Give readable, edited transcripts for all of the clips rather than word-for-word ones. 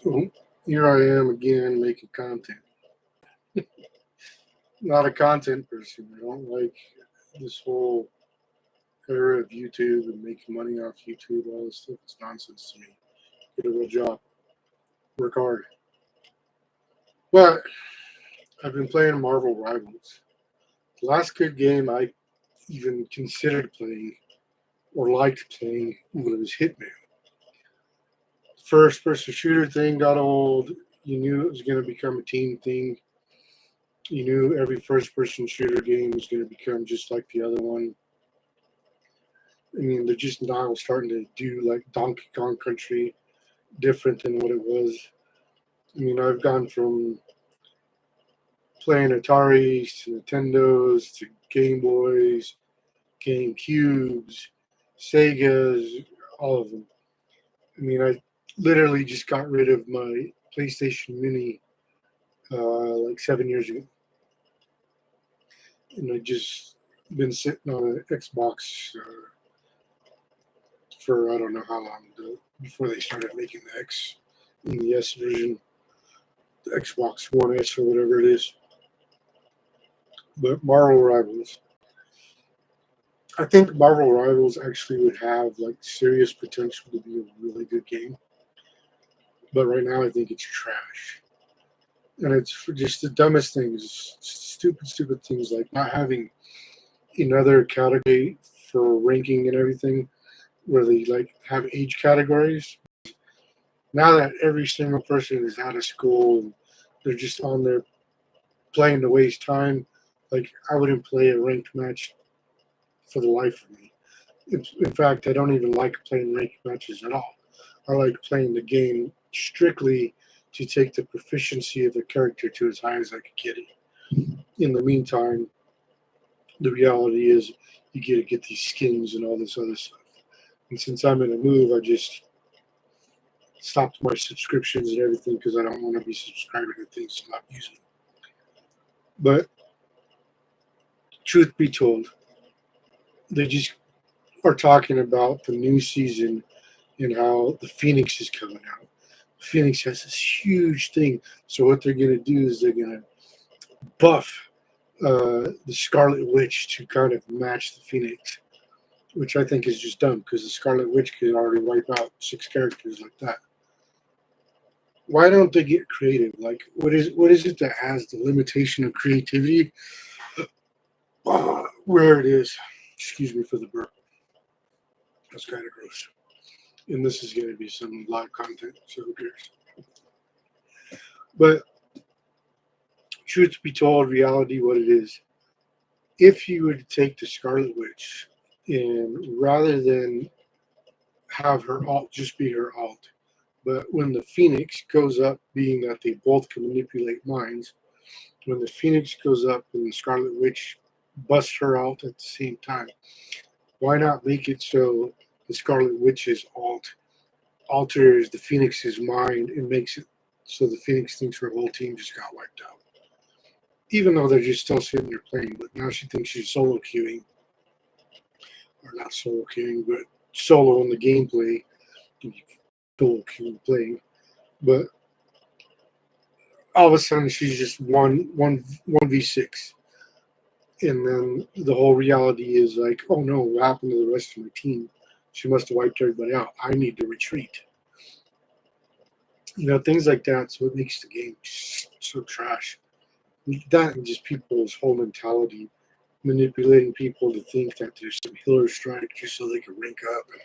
Well, here I am again making content. Not a content person. I don't like this whole era of YouTube and making money off YouTube. All this stuff is nonsense to me. Get a real job. Work hard. But I've been playing Marvel Rivals. The last good game I even considered playing or liked playing was Hitman. First person shooter thing got old. You knew it was going to become a team thing. You knew every first person shooter game was going to become just like the other one. I mean, they're just now starting to do like Donkey Kong Country different than what it was. I mean, I've gone from playing Ataris to Nintendos to Game Boys, GameCubes, Segas, all of them. I mean, I literally just got rid of my PlayStation Mini like 7 years ago. And I just been sitting on an Xbox for I don't know how long before they started making the X in the S version, the Xbox One S or whatever it is. But Marvel Rivals, I think Marvel Rivals actually would have like serious potential to be a really good game. But right now, I think it's trash, and it's for just the dumbest things, stupid things like not having another category for ranking and everything, where they like have age categories. Now that every single person is out of school and they're just on there playing to waste time, like I wouldn't play a ranked match for the life of me. In fact, I don't even like playing ranked matches at all. I like playing the game strictly to take the proficiency of the character to as high as I could get it. In the meantime, the reality is you get to get these skins and all this other stuff. And since I'm in a move, I just stopped my subscriptions and everything because I don't want to be subscribing to things I'm not using. But truth be told, they just are talking about the new season and how the Phoenix is coming out. Phoenix has this huge thing. So what they're going to do is they're going to buff the Scarlet Witch to kind of match the Phoenix, which I think is just dumb because the Scarlet Witch could already wipe out 6 characters like that. Why don't they get creative? Like, what is it that has the limitation of creativity? Where it is. Excuse me for the burp. That's kind of gross. And this is going to be some live content, so who cares? But truth be told, reality, what it is, if you would take the Scarlet Witch and rather than have her alt just be her alt, but when the Phoenix goes up, being that they both can manipulate minds, when the Phoenix goes up and the Scarlet Witch busts her alt at the same time, why not make it so the Scarlet Witch's alt alters the Phoenix's mind and makes it so the Phoenix thinks her whole team just got wiped out? Even though they're just still sitting there playing, but now she thinks she's solo queuing. Or not solo queuing, but solo in the gameplay. Solo queuing playing. But all of a sudden she's just one v 6. And then the whole reality is like, oh no, what happened to the rest of my team? She must have wiped everybody out. I need to retreat. You know, things like that's what makes the game just so trash. That and just people's whole mentality, manipulating people to think that there's some healer strike just so they can rank up and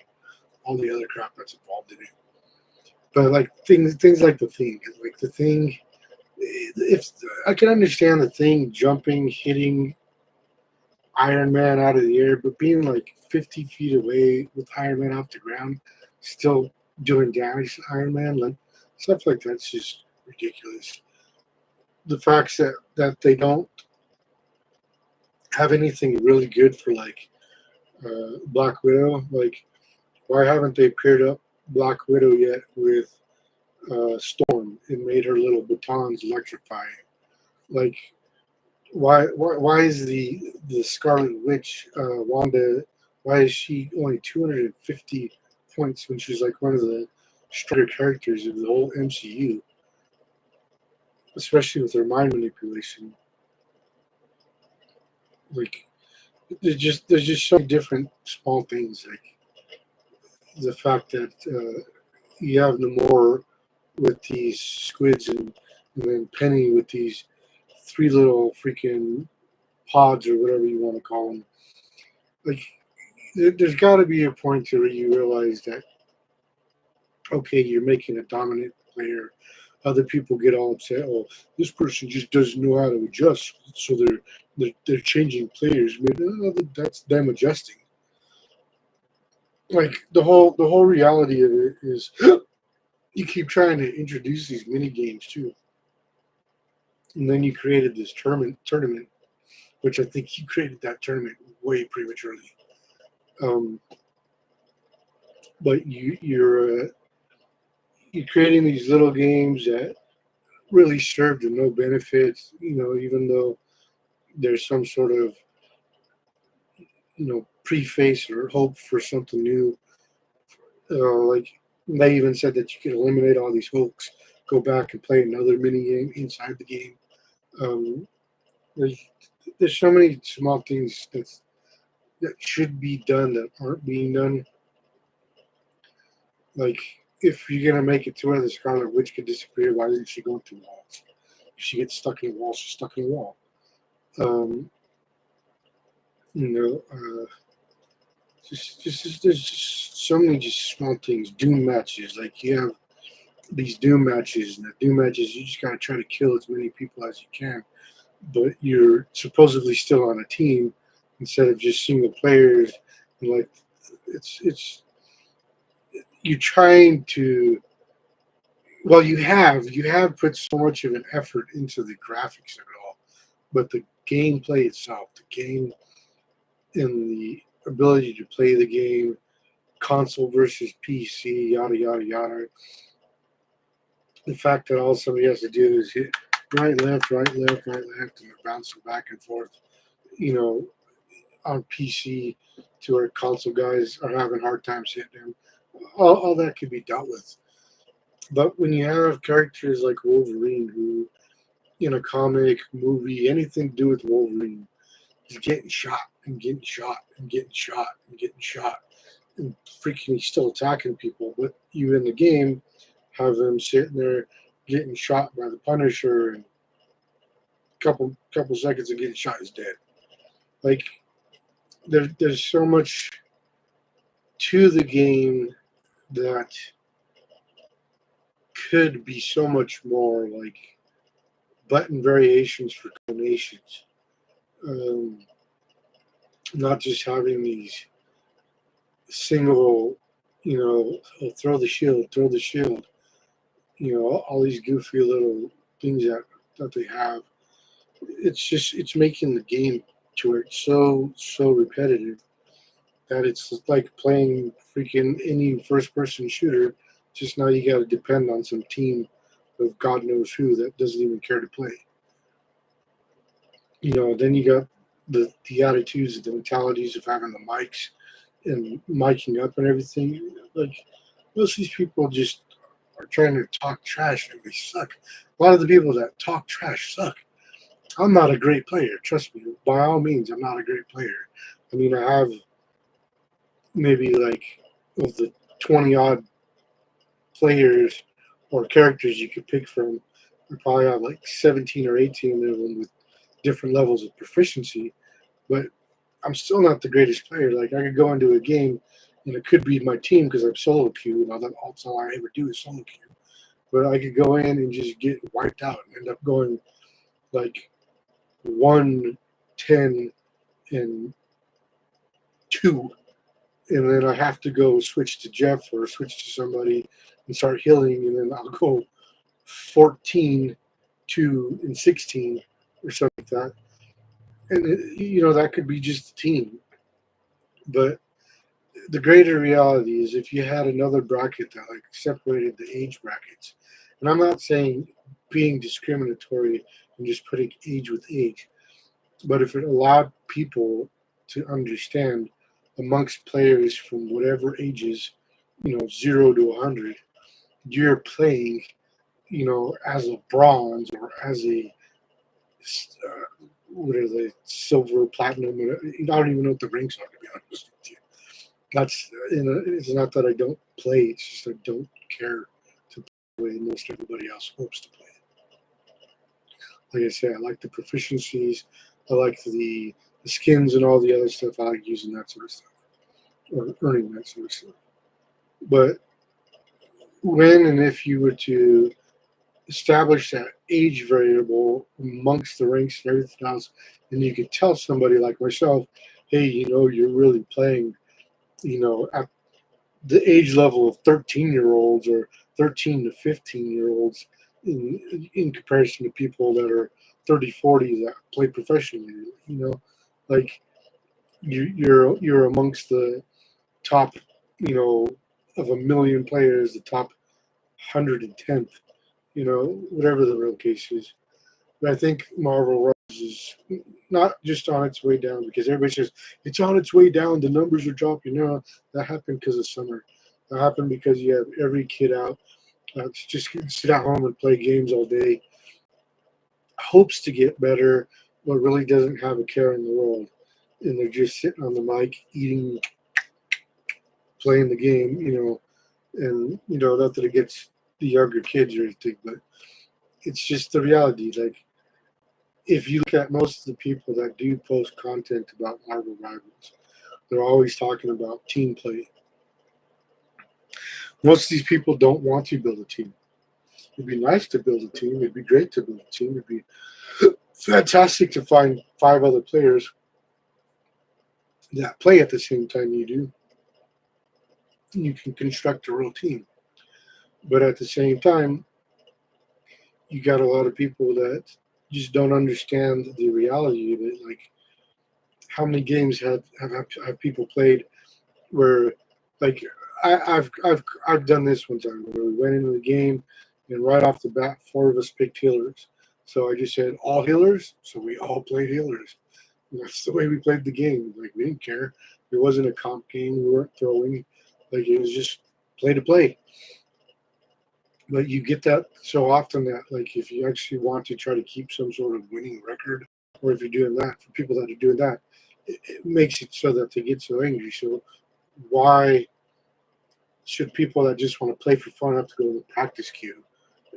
all the other crap that's involved in it. But like things like the thing, if I can understand the thing jumping, hitting Iron Man out of the air, but being like 50 feet away with Iron Man off the ground, still doing damage to Iron Man, like stuff like that's just ridiculous. The facts that they don't have anything really good for like Black Widow, like why haven't they paired up Black Widow yet with Storm and made her little batons electrify? Like why is the Scarlet Witch Wanda? Why is she only 250 points when she's like one of the stronger characters in the whole MCU, especially with their mind manipulation. Like there's just so many different small things, like the fact that you have Namor with these squids and then Penny with these three little freaking pods or whatever you want to call them. Like there's got to be a point to where you realize that okay, you're making a dominant player. Other people get all upset. Oh, this person just doesn't know how to adjust, so they're changing players. I mean, that's them adjusting. Like the whole reality of it is, you keep trying to introduce these mini games too, and then you created this tournament, which I think you created that tournament way prematurely. Um, but you're creating these little games that really serve to no benefits. Even though there's some sort of preface or hope for something new. Like they even said that you could eliminate all these hooks, go back and play another mini game inside the game. Um, there's there's so many small things that should be done that aren't being done. Like if you're gonna make it to where the Scarlet Witch could disappear, why isn't she going through walls? If she gets stuck in a wall, she's stuck in a wall. Um, you know, there's just so many just small things. Doom matches, like you have these Doom matches, and the Doom matches you just gotta try to kill as many people as you can, but you're supposedly still on a team instead of just single players. And like it's you're trying to you have put so much of an effort into the graphics of it all, but the gameplay itself, the game and the ability to play the game, console versus PC, yada yada yada. The fact that all somebody has to do is hit right, left, right, left, right, left, and they're bouncing back and forth, you know, on PC to where console guys are having hard times hitting them. All that could be dealt with. But when you have characters like Wolverine, who in a comic, movie, anything to do with Wolverine, is getting shot and getting shot and getting shot and getting shot, and freaking he's still attacking people. But you in the game have him sitting there getting shot by the Punisher, and couple seconds of getting shot is dead. Like there's so much to the game that could be so much more, like button variations for combinations. Um, Not just having these single, throw the shield, throw the shield. All these goofy little things that they have. It's making the game to where it's so repetitive that it's like playing freaking any first person shooter. Just now you got to depend on some team of God knows who that doesn't even care to play. Then you got the attitudes, the mentalities of having the mics and miking up and everything. Like most of these people just are trying to talk trash and they suck. A lot of the people that talk trash suck. I'm not a great player, trust me. By all means, I'm not a great player. I mean, I have maybe like of the 20 odd players or characters you could pick from, I probably have like 17 or 18 of them with different levels of proficiency, but I'm still not the greatest player. Like I could go into a game and it could be my team because I'm solo queue and that's all I ever do is solo queue. But I could go in and just get wiped out and end up going like 1-10 and 2, and then I have to go switch to Jeff or switch to somebody and start healing, and then I'll go 14-2 and 16 or something like that. And that could be just the team. But the greater reality is if you had another bracket that like separated the age brackets, and I'm not saying being discriminatory and just putting age with age, but if it allowed people to understand amongst players from whatever ages, 0 to 100, you're playing, as a bronze or as a what are they, silver, platinum? I don't even know what the ranks are, to be honest with you. That's it's not that I don't play; it's just I don't care to play the way most everybody else hopes to play. Like I say, I like the proficiencies, I like the skins and all the other stuff. I like using that sort of stuff or earning that sort of stuff. But when and if you were to establish that age variable amongst the ranks and everything else, and you could tell somebody like myself, hey, you're really playing, at the age level of 13-year-olds or 13 to 15-year-olds in comparison to people that are 30, 40 that play professionally, like you're amongst the top, you know, of a million players, the top 110th, whatever the real case is. But I think Marvel Rise is not just on its way down because everybody says it's on its way down. The numbers are dropping. No, that happened because of summer. That happened because you have every kid out to just sit at home and play games all day. Hopes to get better, but really doesn't have a care in the world. And they're just sitting on the mic, eating, playing the game, and, not that it gets the younger kids or anything, but it's just the reality. Like, if you look at most of the people that do post content about Marvel Rivals, they're always talking about team play. Most of these people don't want to build a team. It'd be nice to build a team. It'd be great to build a team. It'd be fantastic to find 5 other players that play at the same time you do. You can construct a real team. But at the same time, you got a lot of people that just don't understand the reality of it. Like, how many games have people played where, like, I've done this one time where we went into the game and right off the bat 4 of us picked healers. So I just said all healers, so we all played healers. And that's the way we played the game. Like, we didn't care. It wasn't a comp game. We weren't throwing. Like, it was just play to play. But you get that so often that, like, if you actually want to try to keep some sort of winning record, or if you're doing that, for people that are doing that, it makes it so that they get so angry. So why should people that just want to play for fun have to go to the practice queue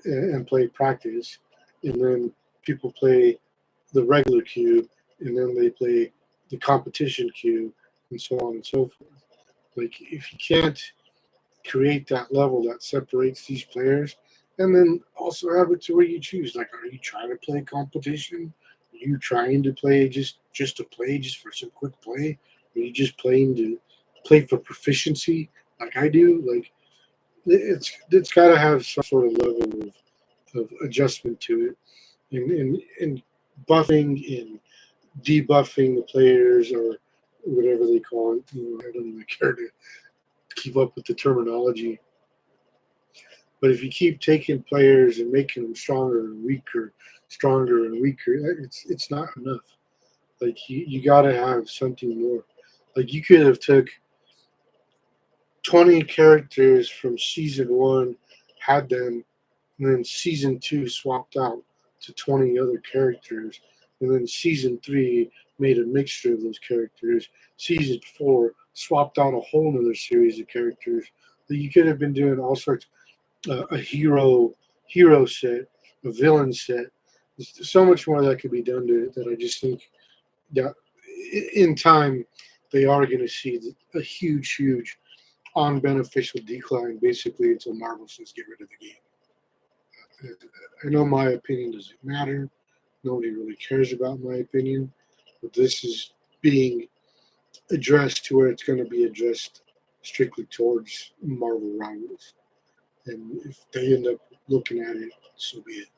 and play practice, and then people play the regular queue, and then they play the competition queue, and so on and so forth? Like, if you can't create that level that separates these players, and then also have it to where you choose. Like, are you trying to play competition? Are you trying to play just to play, just for some quick play? Are you just playing to play for proficiency, like I do? Like, it's got to have some sort of level of adjustment to it, and buffing and debuffing the players, or whatever they call it. I don't even care to keep up with the terminology. But if you keep taking players and making them stronger and weaker, it's not enough. Like, you got to have something more. Like, you could have took 20 characters from season 1, had them, and then season 2 swapped out to 20 other characters, and then season 3 made a mixture of those characters. Season 4 swapped out a whole nother series of characters. That you could have been doing all sorts, a hero set, a villain set. There's so much more that could be done to it that I just think that in time they are going to see a huge unbeneficial decline, basically, until Marvel says get rid of the game. I know my opinion doesn't matter. Nobody really cares about my opinion, but this is being addressed to where it's going to be addressed strictly towards Marvel Rivals. And if they end up looking at it, so be it.